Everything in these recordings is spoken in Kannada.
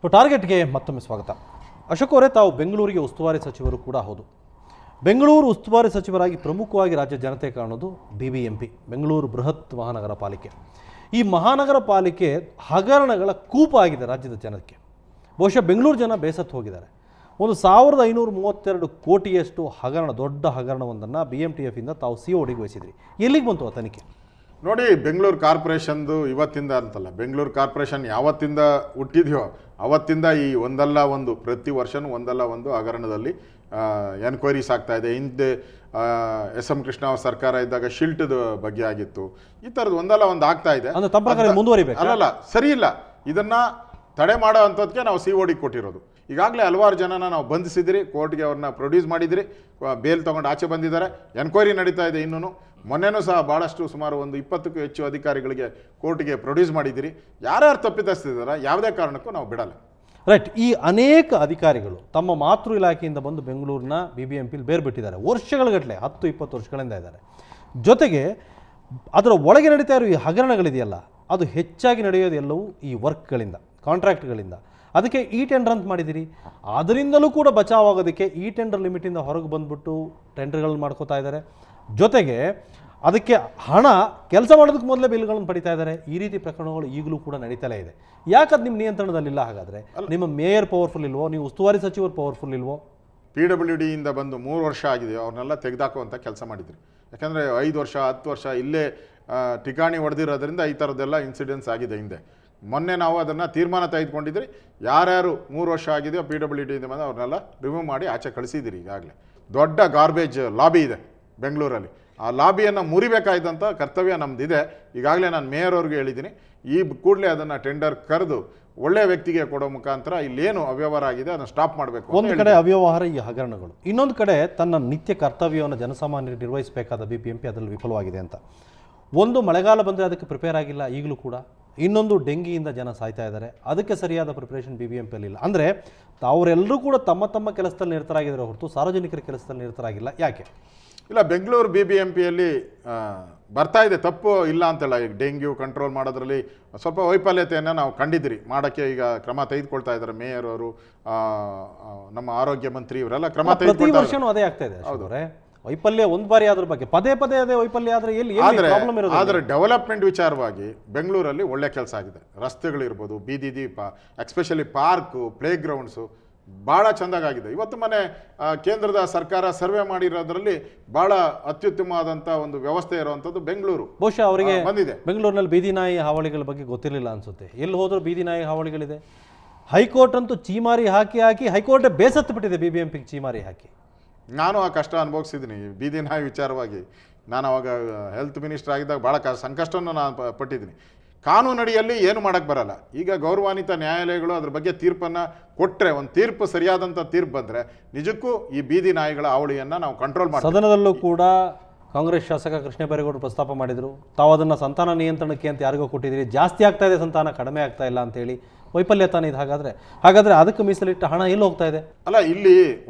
ಟಾರ್ಗೆಟ್ಗೆ ಮತ್ತೊಮ್ಮೆ ಸ್ವಾಗತ. ಅಶೋಕ್ ಅವರೇ, ತಾವು ಬೆಂಗಳೂರಿಗೆ ಉಸ್ತುವಾರಿ ಸಚಿವರು ಕೂಡ ಹೌದು. ಬೆಂಗಳೂರು ಉಸ್ತುವಾರಿ ಸಚಿವರಾಗಿ ಪ್ರಮುಖವಾಗಿ ರಾಜ್ಯ ಜನತೆ ಕಾಣೋದು BBMP, ಬೆಂಗಳೂರು ಬೃಹತ್ ಮಹಾನಗರ ಪಾಲಿಕೆ. ಈ ಮಹಾನಗರ ಪಾಲಿಕೆ ಹಗರಣಗಳ ಕೂಪ ಆಗಿದೆ ರಾಜ್ಯದ ಜನಕ್ಕೆ. ಬಹುಶಃ ಬೆಂಗಳೂರು ಜನ ಬೇಸತ್ತು ಹೋಗಿದ್ದಾರೆ. 1532 ಕೋಟಿಯಷ್ಟು ಹಗರಣ, ದೊಡ್ಡ ಹಗರಣವೊಂದನ್ನು BMTF ಇಂದ ತಾವು CODಗೆ ವಹಿಸಿದ್ರಿ. ಎಲ್ಲಿಗೆ ಬಂತು ಆ ತನಿಖೆ? ನೋಡಿ, ಬೆಂಗಳೂರು ಕಾರ್ಪೊರೇಷನ್ದು ಇವತ್ತಿಂದ ಅಂತಲ್ಲ, ಬೆಂಗಳೂರು ಕಾರ್ಪೊರೇಷನ್ ಯಾವತ್ತಿಂದ ಹುಟ್ಟಿದೆಯೋ ಅವತ್ತಿಂದ ಈ ಒಂದಲ್ಲ ಒಂದು, ಪ್ರತಿ ವರ್ಷವೂ ಒಂದಲ್ಲ ಒಂದು ಹಗರಣದಲ್ಲಿ ಎನ್ಕ್ವೈರೀಸ್ ಆಗ್ತಾ ಇದೆ. ಹಿಂದೆ SM ಕೃಷ್ಣ ಅವ್ರ ಸರ್ಕಾರ ಇದ್ದಾಗ ಶಿಲ್ಟ್ದ ಬಗ್ಗೆ ಆಗಿತ್ತು. ಈ ಥರದ್ದು ಒಂದಲ್ಲ ಒಂದು ಆಗ್ತಾ ಇದೆ. ಅಲ್ಲಲ್ಲ, ಸರಿ ಇಲ್ಲ. ಇದನ್ನ ತಡೆ ಮಾಡೋ ಅಂಥದ್ದಕ್ಕೆ ನಾವು COD ಕೊಟ್ಟಿರೋದು. ಈಗಾಗಲೇ ಹಲವಾರು ಜನನ ನಾವು ಬಂಧಿಸಿದಿರಿ, ಕೋರ್ಟ್ಗೆ ಅವ್ರನ್ನ ಪ್ರೊಡ್ಯೂಸ್ ಮಾಡಿದಿರಿ, ಬೇಲ್ ತೊಗೊಂಡು ಆಚೆ ಬಂದಿದ್ದಾರೆ, ಎನ್ಕ್ವೈರಿ ನಡೀತಾ ಇದೆ. ಇನ್ನೂ ಮೊನ್ನೆನೂ ಸಹ ಭಾಳಷ್ಟು ಸುಮಾರು 20ಕ್ಕೂ ಹೆಚ್ಚು ಅಧಿಕಾರಿಗಳಿಗೆ ಕೋರ್ಟ್ಗೆ ಪ್ರೊಡ್ಯೂಸ್ ಮಾಡಿದಿರಿ. ಯಾರ್ಯಾರು ತಪ್ಪಿತಸ್ಥಿದಾರ ಯಾವುದೇ ಕಾರಣಕ್ಕೂ ನಾವು ಬಿಡಲ್ಲ. ರೈಟ್. ಈ ಅನೇಕ ಅಧಿಕಾರಿಗಳು ತಮ್ಮ ಮಾತೃ ಇಲಾಖೆಯಿಂದ ಬಂದು ಬೆಂಗಳೂರಿನ BBMPಲಿ ಬೇರೆ ಬಿಟ್ಟಿದ್ದಾರೆ. ವರ್ಷಗಳಗಟ್ಟಲೆ 10-20 ವರ್ಷಗಳಿಂದ ಇದ್ದಾರೆ. ಜೊತೆಗೆ ಅದರ ಒಳಗೆ ನಡೀತಾ ಇರೋ ಈ ಹಗರಣಗಳಿದೆಯಲ್ಲ, ಅದು ಹೆಚ್ಚಾಗಿ ನಡೆಯೋದು ಎಲ್ಲವೂ ಈ ವರ್ಕ್ಗಳಿಂದ, ಕಾಂಟ್ರಾಕ್ಟ್ಗಳಿಂದ. ಅದಕ್ಕೆ ಟೆಂಡರ್ ಅಂತ ಮಾಡಿದ್ದೀರಿ. ಅದರಿಂದಲೂ ಕೂಡ ಬಚಾವಾಗೋದಕ್ಕೆ ಟೆಂಡರ್ ಲಿಮಿಟಿಂದ ಹೊರಗೆ ಬಂದ್ಬಿಟ್ಟು ಟೆಂಡರ್ಗಳನ್ನ ಮಾಡ್ಕೋತಾ ಇದ್ದಾರೆ. ಜೊತೆಗೆ ಅದಕ್ಕೆ ಹಣ ಕೆಲಸ ಮಾಡೋದಕ್ಕೆ ಮೊದಲೇ ಬಿಲ್ಗಳನ್ನು ಪಡಿತಾ ಇದ್ದಾರೆ. ಈ ರೀತಿ ಪ್ರಕರಣಗಳು ಈಗಲೂ ಕೂಡ ನಡೀತಲೇ ಇದೆ. ಯಾಕಂದ್ರೆ ನಿಮ್ಮ ನಿಯಂತ್ರಣದಲ್ಲಿಲ್ಲ? ಹಾಗಾದರೆ ನಿಮ್ಮ ಮೇಯರ್ ಪವರ್ಫುಲ್ ಇಲ್ವೋ? ನೀವು ಉಸ್ತುವಾರಿ ಸಚಿವರು ಪವರ್ಫುಲ್ ಇಲ್ವೋ? PWD ಇಂದ ಬಂದು 3 ವರ್ಷ ಆಗಿದೆ, ಅವ್ರನ್ನೆಲ್ಲ ತೆಗೆದಾಕುವಂಥ ಕೆಲಸ ಮಾಡಿದ್ರಿ. ಯಾಕಂದರೆ 5 ವರ್ಷ 10 ವರ್ಷ ಇಲ್ಲೇ ಠಿಕಾಣಿ ಹೊಡೆದಿರೋದ್ರಿಂದ ಈ ಥರದ್ದೆಲ್ಲ ಇನ್ಸಿಡೆಂಟ್ಸ್ ಆಗಿದೆ ಹಿಂದೆ. ಮೊನ್ನೆ ನಾವು ಅದನ್ನು ತೀರ್ಮಾನ ತೆಗೆದುಕೊಂಡಿದ್ರಿ. ಯಾರ್ಯಾರು 3 ವರ್ಷ ಆಗಿದೆಯೋ PWD ಇಂದ ಬಂದು ಅವ್ರನ್ನೆಲ್ಲ ರಿಮೂವ್ ಮಾಡಿ ಆಚೆ ಕಳಿಸಿದಿರಿ. ಈಗಾಗಲೇ ದೊಡ್ಡ ಗಾರ್ಬೇಜ್ ಲಾಬಿ ಇದೆ ಬೆಂಗಳೂರಲ್ಲಿ. ಆ ಲಾಬಿಯನ್ನು ಮುರಿಬೇಕಾಯ್ದಂಥ ಕರ್ತವ್ಯ ನಮ್ಮದಿದೆ. ಈಗಾಗಲೇ ನಾನು ಮೇಯರ್ ಅವ್ರಿಗೆ ಹೇಳಿದ್ದೀನಿ, ಈ ಕೂಡಲೇ ಅದನ್ನು ಟೆಂಡರ್ ಕರೆದು ಒಳ್ಳೆಯ ವ್ಯಕ್ತಿಗೆ ಕೊಡೋ ಮುಖಾಂತರ ಇಲ್ಲೇನು ಅವ್ಯವಹಾರ ಆಗಿದೆ ಅದನ್ನು ಸ್ಟಾಪ್ ಮಾಡಬೇಕು. ಒಂದು ಕಡೆ ಅವ್ಯವಹಾರ, ಈ ಹಗರಣಗಳು, ಇನ್ನೊಂದು ಕಡೆ ತನ್ನ ನಿತ್ಯ ಕರ್ತವ್ಯವನ್ನು ಜನಸಾಮಾನ್ಯರಿಗೆ ನಿರ್ವಹಿಸಬೇಕಾದ BBMP ಅದರಲ್ಲಿ ವಿಫಲವಾಗಿದೆ ಅಂತ. ಒಂದು, ಮಳೆಗಾಲ ಬಂದರೆ ಅದಕ್ಕೆ ಪ್ರಿಪೇರ್ ಆಗಿಲ್ಲ ಈಗಲೂ ಕೂಡ. ಇನ್ನೊಂದು, ಡೆಂಗಿಯಿಂದ ಜನ ಸಾಯ್ತಾ ಇದ್ದಾರೆ, ಅದಕ್ಕೆ ಸರಿಯಾದ ಪ್ರಿಪ್ರೇಷನ್ BBMPಯಲ್ಲಿ ಇಲ್ಲ. ಅಂದರೆ ಅವರೆಲ್ಲರೂ ಕೂಡ ತಮ್ಮ ತಮ್ಮ ಕೆಲಸದಲ್ಲಿ ನಿರತರಾಗಿದ್ದಾರೆ ಹೊರತು ಸಾರ್ವಜನಿಕರ ಕೆಲಸದಲ್ಲಿ ನಿರತರಾಗಿಲ್ಲ. ಯಾಕೆ? ಇಲ್ಲ, ಬೆಂಗಳೂರು BBMPಯಲ್ಲಿ ಬರ್ತಾ ಇದೆ, ತಪ್ಪು ಇಲ್ಲ ಅಂತಲ್ಲ. ಈಗ ಡೆಂಗ್ಯೂ ಕಂಟ್ರೋಲ್ ಮಾಡೋದ್ರಲ್ಲಿ ಸ್ವಲ್ಪ ವೈಫಲ್ಯತೆಯನ್ನು ನಾವು ಕಂಡಿದ್ದೀರಿ. ಮಾಡೋಕ್ಕೆ ಈಗ ಕ್ರಮ ತೆಗೆದುಕೊಳ್ತಾ ಇದ್ದಾರೆ ಮೇಯರ್ ಅವರು, ನಮ್ಮ ಆರೋಗ್ಯ ಮಂತ್ರಿ ಇವರೆಲ್ಲ ಕ್ರಮ ಪ್ರತಿ ವರ್ಷನೂ ಅದೇ ಆಗ್ತಾ ಇದೆ. ಹೌದವ್ರೆ, ವೈಫಲ್ಯ ಒಂದು ಬಾರಿ ಆದ್ರ ಬಗ್ಗೆ ಪದೇ ಪದೇ ಅದೇ ವೈಫಲ್ಯ ಆದರೆ ಎಲ್ಲಿ ಪ್ರಾಬ್ಲಮ್ ಇರೋದು? ಆದರೆ ಡೆವಲಪ್ಮೆಂಟ್ ವಿಚಾರವಾಗಿ ಬೆಂಗಳೂರಲ್ಲಿ ಒಳ್ಳೆ ಕೆಲಸ ಆಗಿದೆ. ರಸ್ತೆಗಳಿರ್ಬೋದು, ಬೀದಿ ದೀಪ, ಎಕ್ಸ್ಪೆಷಲಿ ಪಾರ್ಕು, ಪ್ಲೇ ಗ್ರೌಂಡ್ಸು ಭಾಳ ಚೆಂದಾಗಿದೆ. ಇವತ್ತು ಮನೆ ಕೇಂದ್ರದ ಸರ್ಕಾರ ಸರ್ವೆ ಮಾಡಿರೋದ್ರಲ್ಲಿ ಭಾಳ ಅತ್ಯುತ್ತಮವಾದಂಥ ಒಂದು ವ್ಯವಸ್ಥೆ ಇರುವಂಥದ್ದು ಬೆಂಗಳೂರು. ಬಹುಶಃ ಅವರಿಗೆ ಬಂದಿದೆ. ಬೆಂಗಳೂರಿನಲ್ಲಿ ಬೀದಿ ನಾಯಿ ಹಾವಳಿಗಳ ಬಗ್ಗೆ ಗೊತ್ತಿರಲಿಲ್ಲ ಅನ್ಸುತ್ತೆ. ಎಲ್ಲಿ ಹೋದ್ರೂ ಬೀದಿ ನಾಯಿ ಹಾವಳಿಗಳಿದೆ. ಹೈಕೋರ್ಟ್ ಅಂತೂ ಚೀಮಾರಿ ಹಾಕಿ ಹೈಕೋರ್ಟೇ ಬೇಸತ್ತು ಬಿಟ್ಟಿದೆ BBMPಗೆ ಚೀಮಾರಿ ಹಾಕಿ. ನಾನು ಆ ಕಷ್ಟ ಅನುಭವಿಸಿದ್ದೀನಿ ಬೀದಿ ನಾಯಿ ವಿಚಾರವಾಗಿ. ನಾನು ಅವಾಗ ಹೆಲ್ತ್ ಮಿನಿಸ್ಟರ್ ಆಗಿದ್ದಾಗ ಭಾಳ ಸಂಕಷ್ಟವನ್ನು ನಾನು ಪಟ್ಟಿದ್ದೀನಿ. ಕಾನೂನಡಿಯಲ್ಲಿ ಏನು ಮಾಡೋಕ್ಕೆ ಬರಲ್ಲ. ಈಗ ಗೌರವಾನ್ವಿತ ನ್ಯಾಯಾಲಯಗಳು ಅದ್ರ ಬಗ್ಗೆ ತೀರ್ಪನ್ನು ಕೊಟ್ಟರೆ, ಒಂದು ತೀರ್ಪು ಸರಿಯಾದಂಥ ತೀರ್ಪು ಬಂದರೆ ನಿಜಕ್ಕೂ ಈ ಬೀದಿ ನಾಯಿಗಳ ಹಾವಳಿಯನ್ನು ನಾವು ಕಂಟ್ರೋಲ್ ಮಾಡ್ತೀವಿ. ಸದನದಲ್ಲೂ ಕೂಡ ಕಾಂಗ್ರೆಸ್ ಶಾಸಕ ಕೃಷ್ಣ ಬೈರೇಗೌಡರು ಪ್ರಸ್ತಾಪ ಮಾಡಿದರು. ತಾವು ಅದನ್ನು ಸಂತಾನ ನಿಯಂತ್ರಣಕ್ಕೆ ಅಂತ ಯಾರಿಗೋ ಕೊಟ್ಟಿದ್ದೀರಿ, ಜಾಸ್ತಿ ಆಗ್ತಾ ಇದೆ ಸಂತಾನ, ಕಡಿಮೆ ಆಗ್ತಾ ಇಲ್ಲ ಅಂತೇಳಿ. ವೈಫಲ್ಯ ತಾನೇ ಇದು. ಹಾಗಾದರೆ ಅದಕ್ಕೆ ಮೀಸಲಿಟ್ಟ ಹಣ ಎಲ್ಲಿ ಹೋಗ್ತಾ ಇದೆ? ಅಲ್ಲ, ಇಲ್ಲಿ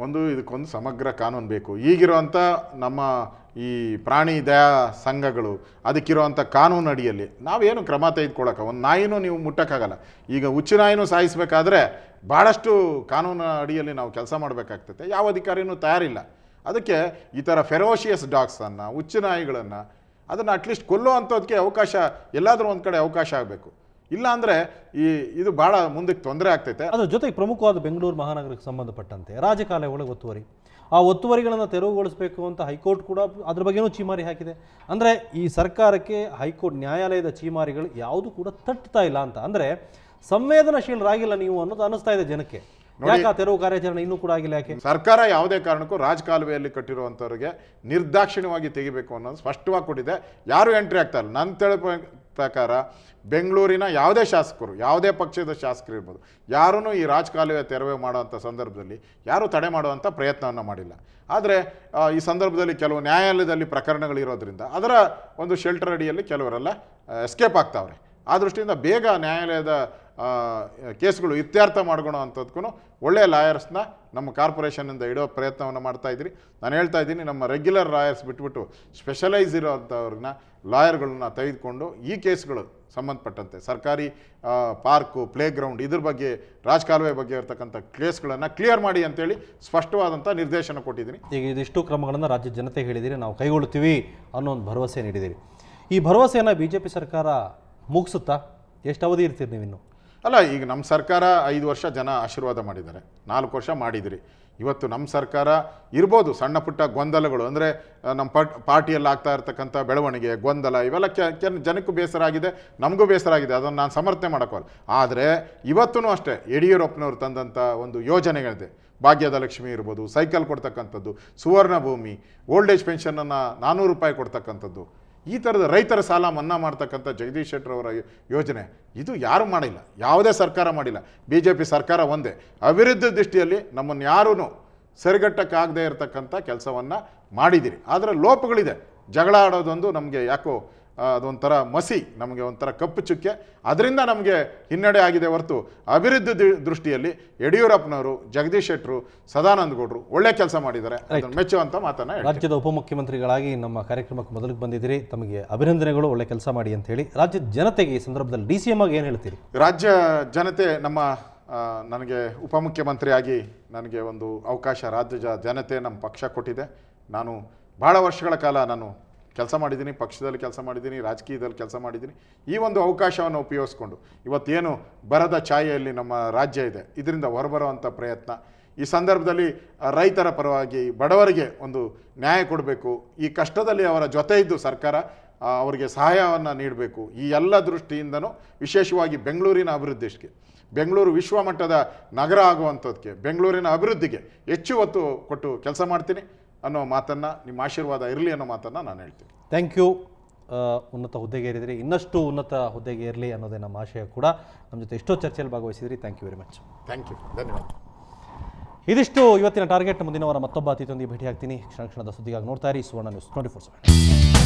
ಇದಕ್ಕೊಂದು ಸಮಗ್ರ ಕಾನೂನು ಬೇಕು. ಈಗಿರುವಂಥ ನಮ್ಮ ಈ ಪ್ರಾಣಿ ದಯಾ ಸಂಘಗಳು, ಅದಕ್ಕಿರುವಂಥ ಕಾನೂನು ಅಡಿಯಲ್ಲಿ ನಾವೇನು ಕ್ರಮ ತೆಗೆದುಕೊಳ್ಳೋಕೆ, ಒಂದು ನಾಯಿನೂ ನೀವು ಮುಟ್ಟಕ್ಕಾಗಲ್ಲ. ಈಗ ಹುಚ್ಚು ನಾಯಿನೂ ಸಾಯಿಸಬೇಕಾದ್ರೆ ಭಾಳಷ್ಟು ಕಾನೂನು ಅಡಿಯಲ್ಲಿ ನಾವು ಕೆಲಸ ಮಾಡಬೇಕಾಗ್ತದೆ. ಯಾವ ಅಧಿಕಾರಿನೂ ತಯಾರಿಲ್ಲ. ಅದಕ್ಕೆ ಈ ಥರ ಫೆರೋಷಿಯಸ್ ಡಾಗ್ಸನ್ನು, ಹುಚ್ಚು ನಾಯಿಗಳನ್ನು, ಅದನ್ನು ಅಟ್ಲೀಸ್ಟ್ ಕೊಲ್ಲೋ ಅಂಥದಕ್ಕೆ ಅವಕಾಶ ಎಲ್ಲಾದರೂ ಒಂದು ಕಡೆ ಅವಕಾಶ ಆಗಬೇಕು. ಇಲ್ಲ ಅಂದರೆ ಇದು ಭಾಳ ಮುಂದಕ್ಕೆ ತೊಂದರೆ ಆಗ್ತೈತೆ. ಅದರ ಜೊತೆಗೆ ಪ್ರಮುಖವಾದ ಬೆಂಗಳೂರು ಮಹಾನಗರಕ್ಕೆ ಸಂಬಂಧಪಟ್ಟಂತೆ ರಾಜಕಾಲುವೆಗಳಿಗೆ ಒತ್ತುವರಿ, ಆ ಒತ್ತುವರಿಗಳನ್ನು ತೆರವುಗೊಳಿಸಬೇಕು ಅಂತ ಹೈಕೋರ್ಟ್ ಕೂಡ ಅದ್ರ ಬಗ್ಗೆನೂ ಚೀಮಾರಿ ಹಾಕಿದೆ. ಅಂದರೆ ಈ ಸರ್ಕಾರಕ್ಕೆ ಹೈಕೋರ್ಟ್ ನ್ಯಾಯಾಲಯದ ಚೀಮಾರಿಗಳು ಯಾವುದು ಕೂಡ ತಟ್ಟುತ್ತಾ ಇಲ್ಲ ಅಂತ. ಅಂದರೆ ಸಂವೇದನಶೀಲರಾಗಿಲ್ಲ ನೀವು ಅನ್ನೋದು ಅನ್ನಿಸ್ತಾ ಇದೆ ಜನಕ್ಕೆ. ಯಾಕೆ ಆ ತೆರವು ಕಾರ್ಯಾಚರಣೆ ಇನ್ನೂ ಕೂಡ ಆಗಿಲ್ಲ? ಯಾಕೆ? ಸರ್ಕಾರ ಯಾವುದೇ ಕಾರಣಕ್ಕೂ ರಾಜಕಾಲುವೆಯಲ್ಲಿ ಕಟ್ಟಿರುವಂಥವ್ರಿಗೆ ನಿರ್ದಾಕ್ಷಿಣ್ಯವಾಗಿ ತೆಗಿಬೇಕು ಅನ್ನೋದು ಸ್ಪಷ್ಟವಾಗಿ ಕೊಟ್ಟಿದೆ. ಯಾರು ಎಂಟ್ರಿ ಆಗ್ತಾ ಇಲ್ಲ. ನನ್ನ ತಿಳ ಪ್ರಕಾರ ಬೆಂಗಳೂರಿನ ಯಾವುದೇ ಶಾಸಕರು, ಯಾವುದೇ ಪಕ್ಷದ ಶಾಸಕರು ಇರ್ಬೋದು, ಯಾರೂ ಈ ರಾಜಕಾಲುವೆ ತೆರವು ಮಾಡುವಂಥ ಸಂದರ್ಭದಲ್ಲಿ ಯಾರೂ ತಡೆ ಮಾಡುವಂಥ ಪ್ರಯತ್ನವನ್ನು ಮಾಡಿಲ್ಲ. ಆದರೆ ಈ ಸಂದರ್ಭದಲ್ಲಿ ಕೆಲವು ನ್ಯಾಯಾಲಯದಲ್ಲಿ ಪ್ರಕರಣಗಳಿರೋದ್ರಿಂದ ಅದರ ಒಂದು ಶೆಲ್ಟರ್ ಅಡಿಯಲ್ಲಿ ಕೆಲವರೆಲ್ಲ ಎಸ್ಕೇಪ್ ಆಗ್ತಾವ್ರೆ. ಆ ದೃಷ್ಟಿಯಿಂದ ಬೇಗ ನ್ಯಾಯಾಲಯದ ಕೇಸ್ಗಳು ಇತ್ಯರ್ಥ ಮಾಡ್ಕೊಳೋ ಅಂಥದ್ಕೂ ಒಳ್ಳೆಯ ಲಾಯರ್ಸ್ನ ನಮ್ಮ ಕಾರ್ಪೊರೇಷನಿಂದ ಇಡೋ ಪ್ರಯತ್ನವನ್ನು ಮಾಡ್ತಾ ಇದ್ದೀರಿ. ನಾನು ಹೇಳ್ತಾ ಇದ್ದೀನಿ, ನಮ್ಮ ರೆಗ್ಯುಲರ್ ಲಾಯರ್ಸ್ ಬಿಟ್ಬಿಟ್ಟು ಸ್ಪೆಷಲೈಸ್ ಇರೋಂಥವ್ರನ್ನ ಲಾಯರ್ಗಳನ್ನ ತೆಗೆದುಕೊಂಡು ಈ ಕೇಸ್ಗಳು ಸಂಬಂಧಪಟ್ಟಂತೆ ಸರ್ಕಾರಿ ಪಾರ್ಕು, ಪ್ಲೇ ಗ್ರೌಂಡ್, ಇದ್ರ ಬಗ್ಗೆ ರಾಜಕಾಲುವೆ ಬಗ್ಗೆ ಇರತಕ್ಕಂಥ ಕೇಸ್ಗಳನ್ನು ಕ್ಲಿಯರ್ ಮಾಡಿ ಅಂತೇಳಿ ಸ್ಪಷ್ಟವಾದಂಥ ನಿರ್ದೇಶನ ಕೊಟ್ಟಿದ್ದೀನಿ. ಈಗ ಇದಿಷ್ಟು ಕ್ರಮಗಳನ್ನು ರಾಜ್ಯದ ಜನತೆ ಹೇಳಿದಿರಿ, ನಾವು ಕೈಗೊಳ್ಳುತ್ತೀವಿ ಅನ್ನೋ ಒಂದು ಭರವಸೆ ನೀಡಿದ್ದೀರಿ. ಈ ಭರವಸೆಯನ್ನು BJP ಸರ್ಕಾರ ಮುಗಿಸುತ್ತಾ? ಎಷ್ಟು ಅವಧಿ ಇರ್ತೀರಿ ನೀವಿನ್ನು? ಅಲ್ಲ, ಈಗ ನಮ್ಮ ಸರ್ಕಾರ 5 ವರ್ಷ ಜನ ಆಶೀರ್ವಾದ ಮಾಡಿದ್ದಾರೆ, 4 ವರ್ಷ ಮಾಡಿದಿರಿ. ಇವತ್ತು ನಮ್ಮ ಸರ್ಕಾರ ಇರ್ಬೋದು ಸಣ್ಣ ಪುಟ್ಟ ಗೊಂದಲಗಳು, ಅಂದರೆ ನಮ್ಮ ಪಾರ್ಟಿಯಲ್ಲಿ ಆಗ್ತಾ ಇರ್ತಕ್ಕಂಥ ಬೆಳವಣಿಗೆ, ಗೊಂದಲ, ಇವೆಲ್ಲ ಜನಕ್ಕೂ ಬೇಸರ ಆಗಿದೆ, ನಮಗೂ ಬೇಸರ ಆಗಿದೆ, ಅದನ್ನು ನಾನು ಸಮರ್ಥನೆ ಮಾಡೋಕ್ಕಲ್ಲ. ಆದರೆ ಇವತ್ತೂ ಅಷ್ಟೇ ಯಡಿಯೂರಪ್ಪನವ್ರು ತಂದಂಥ ಒಂದು ಯೋಜನೆಗಳಿದೆ, ಭಾಗ್ಯದ ಲಕ್ಷ್ಮಿ ಇರ್ಬೋದು, ಸೈಕಲ್ ಕೊಡ್ತಕ್ಕಂಥದ್ದು, ಸುವರ್ಣ ಭೂಮಿ, ಓಲ್ಡ್ ಏಜ್ ಪೆನ್ಷನನ್ನು 400 ರೂಪಾಯಿ ಕೊಡ್ತಕ್ಕಂಥದ್ದು, ಈ ಥರದ ರೈತರ ಸಾಲ ಮನ್ನಾ ಮಾಡ್ತಕ್ಕಂಥ ಜಗದೀಶ್ ಶೆಟ್ಟರ್ ಅವರ ಯೋಜನೆ, ಇದು ಯಾರೂ ಮಾಡಿಲ್ಲ, ಯಾವುದೇ ಸರ್ಕಾರ ಮಾಡಿಲ್ಲ. BJP ಸರ್ಕಾರ ಒಂದೇ. ಅಭಿವೃದ್ಧಿ ದೃಷ್ಟಿಯಲ್ಲಿ ನಮ್ಮನ್ನು ಯಾರೂ ಸರಿಗಟ್ಟಕ್ಕಾಗದೇ ಇರತಕ್ಕಂಥ ಕೆಲಸವನ್ನು ಮಾಡಿದ್ದೀರಿ. ಆದರೆ ಲೋಪಗಳಿದೆ. ಜಗಳ ಆಡೋದೊಂದು ನಮಗೆ ಯಾಕೋ ಅದೊಂಥರ ಮಸಿ, ನಮಗೆ ಒಂಥರ ಕಪ್ಪು ಚುಕ್ಕೆ, ಅದರಿಂದ ನಮಗೆ ಹಿನ್ನಡೆ ಆಗಿದೆ ಹೊರತು ಅಭಿವೃದ್ಧಿ ದೃಷ್ಟಿಯಲ್ಲಿ ಯಡಿಯೂರಪ್ಪನವರು, ಜಗದೀಶ್ ಶೆಟ್ಟರು, ಸದಾನಂದ ಗೌಡರು ಒಳ್ಳೆ ಕೆಲಸ ಮಾಡಿದ್ದಾರೆ, ಅದನ್ನು ಮೆಚ್ಚುವಂಥ ಮಾತನ್ನು. ರಾಜ್ಯದ ಉಪಮುಖ್ಯಮಂತ್ರಿಗಳಾಗಿ ನಮ್ಮ ಕಾರ್ಯಕ್ರಮಕ್ಕೆ ಮೊದಲಿಗೆ ಬಂದಿದ್ದೀರಿ, ತಮಗೆ ಅಭಿನಂದನೆಗಳು, ಒಳ್ಳೆ ಕೆಲಸ ಮಾಡಿ ಅಂತ ಹೇಳಿ. ರಾಜ್ಯದ ಜನತೆಗೆ ಈ ಸಂದರ್ಭದಲ್ಲಿ DCM ಆಗಿ ಏನು ಹೇಳ್ತೀರಿ? ರಾಜ್ಯ ಜನತೆ ನನಗೆ ಉಪಮುಖ್ಯಮಂತ್ರಿಯಾಗಿ ನನಗೆ ಒಂದು ಅವಕಾಶ ರಾಜ್ಯದ ಜನತೆ ನಮ್ಮ ಪಕ್ಷ ಕೊಟ್ಟಿದೆ. ನಾನು ಭಾಳ ವರ್ಷಗಳ ಕಾಲ ನಾನು ಕೆಲಸ ಮಾಡಿದ್ದೀನಿ, ಪಕ್ಷದಲ್ಲಿ ಕೆಲಸ ಮಾಡಿದ್ದೀನಿ, ರಾಜಕೀಯದಲ್ಲಿ ಕೆಲಸ ಮಾಡಿದ್ದೀನಿ. ಈ ಒಂದು ಅವಕಾಶವನ್ನು ಉಪಯೋಗಿಸ್ಕೊಂಡು ಇವತ್ತೇನು ಬರದ ಛಾಯೆಯಲ್ಲಿ ನಮ್ಮ ರಾಜ್ಯ ಇದೆ, ಇದರಿಂದ ಹೊರಬರುವಂಥ ಪ್ರಯತ್ನ. ಈ ಸಂದರ್ಭದಲ್ಲಿ ರೈತರ ಪರವಾಗಿ ಬಡವರಿಗೆ ಒಂದು ನ್ಯಾಯ ಕೊಡಬೇಕು, ಈ ಕಷ್ಟದಲ್ಲಿ ಅವರ ಜೊತೆ ಇದ್ದು ಸರ್ಕಾರ ಅವರಿಗೆ ಸಹಾಯವನ್ನು ನೀಡಬೇಕು. ಈ ಎಲ್ಲ ದೃಷ್ಟಿಯಿಂದನೂ ವಿಶೇಷವಾಗಿ ಬೆಂಗಳೂರಿನ ಅಭಿವೃದ್ಧಿಗೆ, ಬೆಂಗಳೂರು ವಿಶ್ವಮಟ್ಟದ ನಗರ ಆಗುವಂಥದ್ದಕ್ಕೆ, ಬೆಂಗಳೂರಿನ ಅಭಿವೃದ್ಧಿಗೆ ಹೆಚ್ಚು ಒತ್ತು ಕೊಟ್ಟು ಕೆಲಸ ಮಾಡ್ತೀನಿ ಅನ್ನೋ ಮಾತನ್ನು, ನಿಮ್ಮ ಆಶೀರ್ವಾದ ಇರಲಿ ಅನ್ನೋ ಮಾತನ್ನು ನಾನು ಹೇಳ್ತೀನಿ. Thank you. ಉನ್ನತ ಹುದ್ದೆಗೆ ಏರಿದ್ರಿ, ಇನ್ನಷ್ಟು ಉನ್ನತ ಹುದ್ದೆಗೆ ಇರಲಿ ಅನ್ನೋದೇ ನಮ್ಮ ಆಶಯ ಕೂಡ. ನಮ್ಮ ಜೊತೆ ಎಷ್ಟೋ ಚರ್ಚೆಯಲ್ಲಿ ಭಾಗವಹಿಸಿದ್ರಿ. Thank you very much. Thank you, ಧನ್ಯವಾದ. ಇದಿಷ್ಟು ಇವತ್ತಿನ ಟಾರ್ಗೆಟ್. ಮುಂದಿನ ವಾರ ಮತ್ತೊಬ್ಬ ಅತಿಥಿಯೊಂದಿಗೆ ಭೇಟಿ ಆಗ್ತೀನಿ. ಕ್ಷಣ ಕ್ಷಣದ ಸುದ್ದಿಗಾಗಿ ನೋಡ್ತಾ ಇರಿ ಸುವರ್ಣ ನ್ಯೂಸ್ 24/7.